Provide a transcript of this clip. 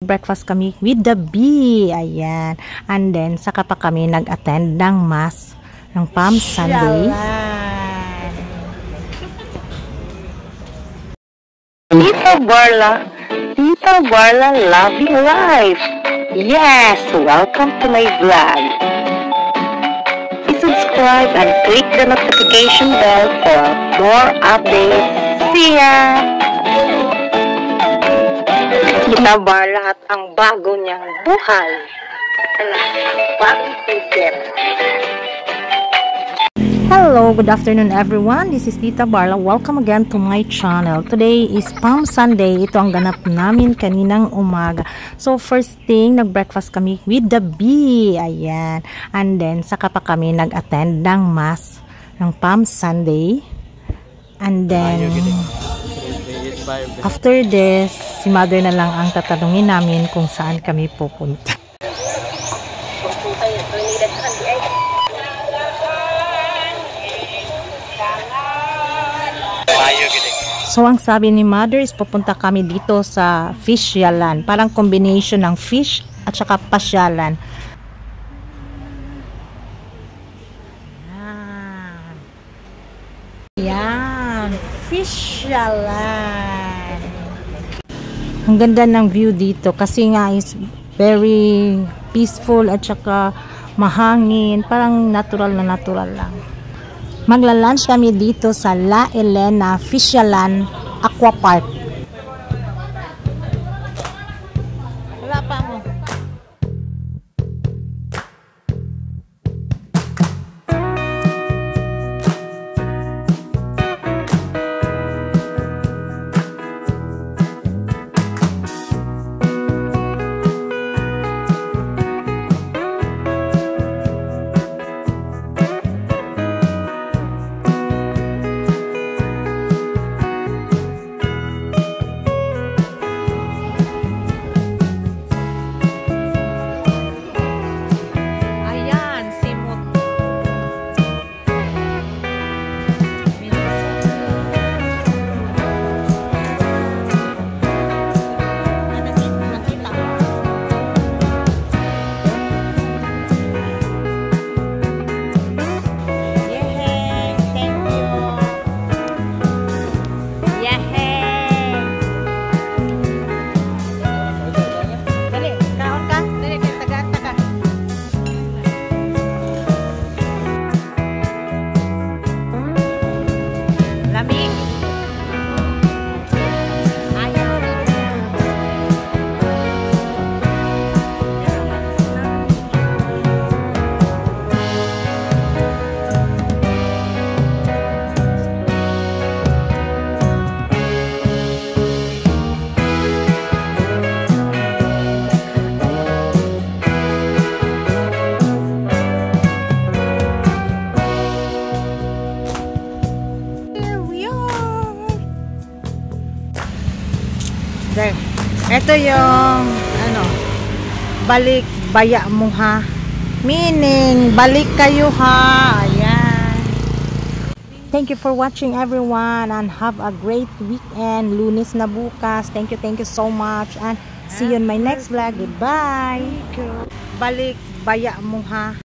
breakfast kami with the bee. Ayan. And then, saka pa kami nag-attend ng mass ng Palm Sunday. Tita Barla Loving Life. Yes, welcome to my vlog. Please subscribe and click the notification bell for more updates. See ya! Tita Barla at ang bago niyang buhay. Bagong ticket. Hello, good afternoon everyone. This is Tita Barla. Welcome again to my channel. Today is Palm Sunday. Ito ang ganap namin kaninang umaga. So first thing, nag-breakfast kami with the bee. Ayan. And then, saka pa kami nag-attend ng mass ng Palm Sunday. And then, after this, si mother na lang ang tatanungin namin kung saan kami pupunta. So, ang sabi ni mother is pupunta kami dito sa Fishyalan. Parang combination ng fish at saka pasyalan. Yan. Fishyalan. Ang ganda ng view dito kasi nga is very peaceful at saka mahangin. Parang natural na natural lang. Magla-lunch kami dito sa La Elena Fishyalan Aqua Park. Wala pa mo. Ito yung balik baya mo ha, meaning balik kayo ha. Ayan. Thank you for watching everyone and have a great weekend. Lunes na bukas. Thank you so much and see you in my next vlog. Goodbye. Balik baya mo ha.